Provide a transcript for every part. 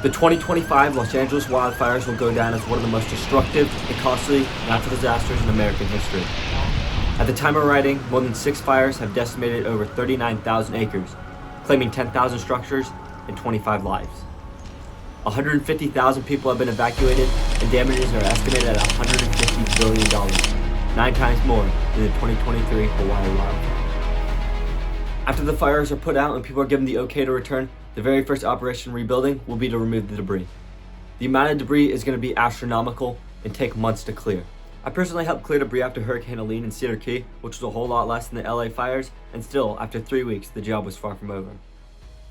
The 2025 Los Angeles wildfires will go down as one of the most destructive and costly natural disasters in American history. At the time of writing, more than 6 fires have decimated over 39,000 acres, claiming 10,000 structures and 25 lives. 150,000 people have been evacuated, and damages are estimated at $150 billion, 9 times more than the 2023 Hawaii wildfire. After the fires are put out and people are given the okay to return, the very first operation rebuilding will be to remove the debris. The amount of debris is going to be astronomical and take months to clear. I personally helped clear debris after Hurricane Helene in Cedar Key, which was a whole lot less than the LA fires, and still, after 3 weeks, the job was far from over.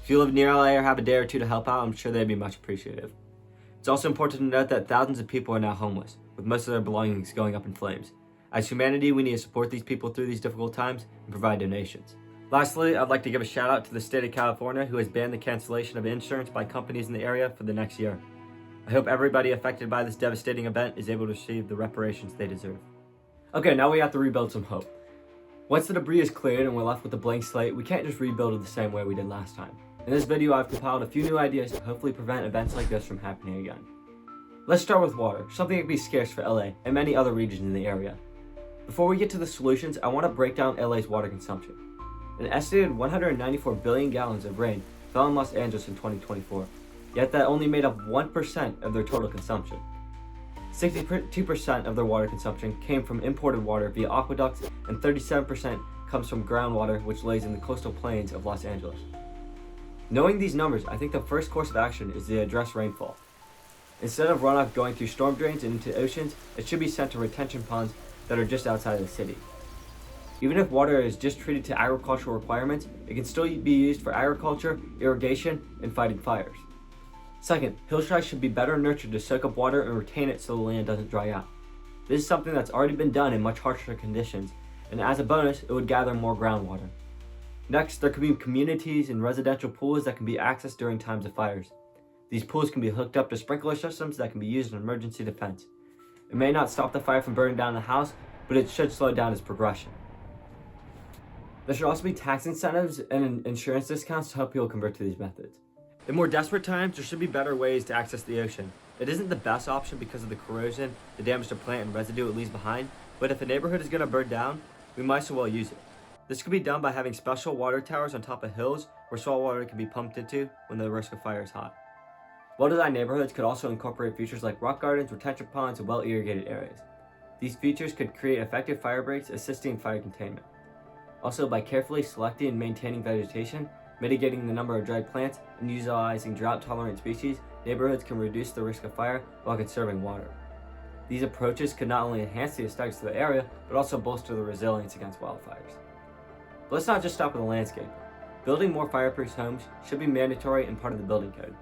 If you live near LA or have a day or two to help out, I'm sure they'd be much appreciative. It's also important to note that thousands of people are now homeless, with most of their belongings going up in flames. As humanity, we need to support these people through these difficult times and provide donations. Lastly, I'd like to give a shout out to the state of California, who has banned the cancellation of insurance by companies in the area for the next year. I hope everybody affected by this devastating event is able to receive the reparations they deserve. Okay, now we have to rebuild some hope. Once the debris is cleared and we're left with a blank slate, we can't just rebuild it the same way we did last time. In this video, I've compiled a few new ideas to hopefully prevent events like this from happening again. Let's start with water, something that can be scarce for LA and many other regions in the area. Before we get to the solutions, I want to break down LA's water consumption. An estimated 194 billion gallons of rain fell in Los Angeles in 2024, yet that only made up 1% of their total consumption. 62% of their water consumption came from imported water via aqueducts, and 37% comes from groundwater, which lays in the coastal plains of Los Angeles. Knowing these numbers, I think the first course of action is to address rainfall. Instead of runoff going through storm drains and into oceans, it should be sent to retention ponds that are just outside of the city. Even if water is just treated to agricultural requirements, it can still be used for agriculture, irrigation, and fighting fires. Second, hillsides should be better nurtured to soak up water and retain it so the land doesn't dry out. This is something that's already been done in much harsher conditions, and as a bonus, it would gather more groundwater. Next, there could be communities and residential pools that can be accessed during times of fires. These pools can be hooked up to sprinkler systems that can be used in emergency defense. It may not stop the fire from burning down the house, but it should slow down its progression. There should also be tax incentives and insurance discounts to help people convert to these methods. In more desperate times, there should be better ways to access the ocean. It isn't the best option because of the corrosion, the damage to plant and residue it leaves behind, but if a neighborhood is going to burn down, we might as well use it. This could be done by having special water towers on top of hills where salt water can be pumped into when the risk of fire is high. Well-designed neighborhoods could also incorporate features like rock gardens, retention ponds, and well-irrigated areas. These features could create effective fire breaks, assisting fire containment. Also, by carefully selecting and maintaining vegetation, mitigating the number of dry plants, and utilizing drought-tolerant species, neighborhoods can reduce the risk of fire while conserving water. These approaches could not only enhance the aesthetics of the area, but also bolster the resilience against wildfires. But let's not just stop with the landscape. Building more fireproof homes should be mandatory and part of the building code.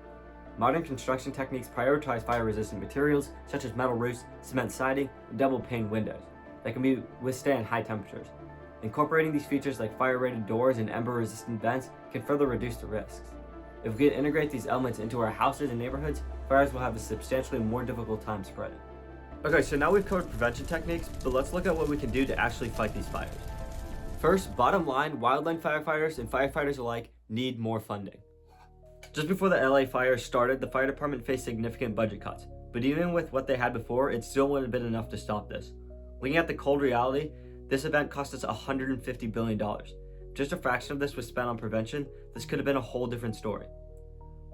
Modern construction techniques prioritize fire-resistant materials such as metal roofs, cement siding, and double-pane windows that can withstand high temperatures. Incorporating these features like fire-rated doors and ember-resistant vents can further reduce the risks. If we can integrate these elements into our houses and neighborhoods, fires will have a substantially more difficult time spreading. Okay, so now we've covered prevention techniques, but let's look at what we can do to actually fight these fires. First, bottom line, wildland firefighters and firefighters alike need more funding. Just before the LA fires started, the fire department faced significant budget cuts, but even with what they had before, it still wouldn't have been enough to stop this. Looking at the cold reality, this event cost us $150 billion. If just a fraction of this was spent on prevention, this could have been a whole different story.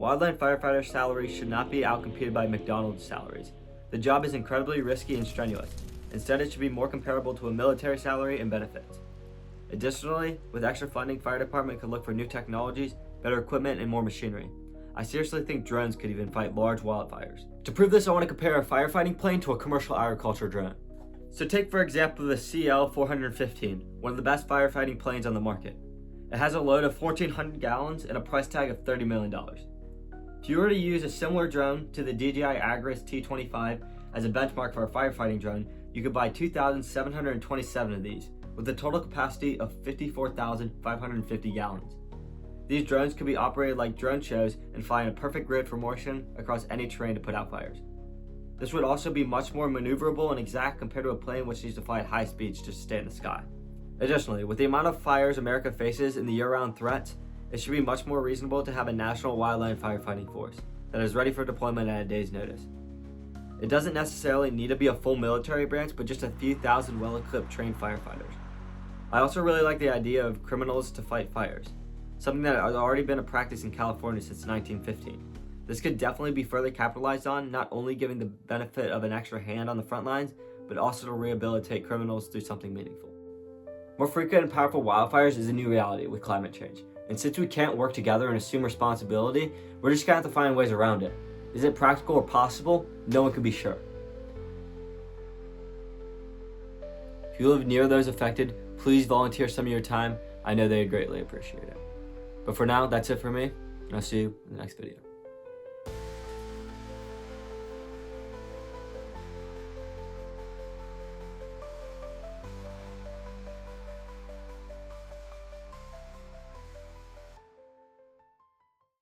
Wildland firefighter salaries should not be outcompeted by McDonald's salaries. The job is incredibly risky and strenuous. Instead, it should be more comparable to a military salary and benefits. Additionally, with extra funding, fire department could look for new technologies, better equipment, and more machinery. I seriously think drones could even fight large wildfires. To prove this, I want to compare a firefighting plane to a commercial agriculture drone. So take for example the CL-415, one of the best firefighting planes on the market. It has a load of 1,400 gallons and a price tag of $30 million. If you were to use a similar drone to the DJI Agris T25 as a benchmark for a firefighting drone, you could buy 2,727 of these, with a total capacity of 54,550 gallons. These drones could be operated like drone shows and fly in a perfect grid for motion across any terrain to put out fires. This would also be much more maneuverable and exact compared to a plane which needs to fly at high speeds just to stay in the sky. Additionally, with the amount of fires America faces and the year-round threats, it should be much more reasonable to have a national wildland firefighting force. that is ready for deployment at a day's notice. It doesn't necessarily need to be a full military branch, but just a few thousand well-equipped trained firefighters. I also really like the idea of criminals to fight fires, something that has already been a practice in California since 1915. This could definitely be further capitalized on, not only giving the benefit of an extra hand on the front lines, but also to rehabilitate criminals through something meaningful. More frequent and powerful wildfires is a new reality with climate change. And since we can't work together and assume responsibility, we're just gonna have to find ways around it. Is it practical or possible? No one can be sure. If you live near those affected, please volunteer some of your time. I know they'd greatly appreciate it. But for now, that's it for me, and I'll see you in the next video.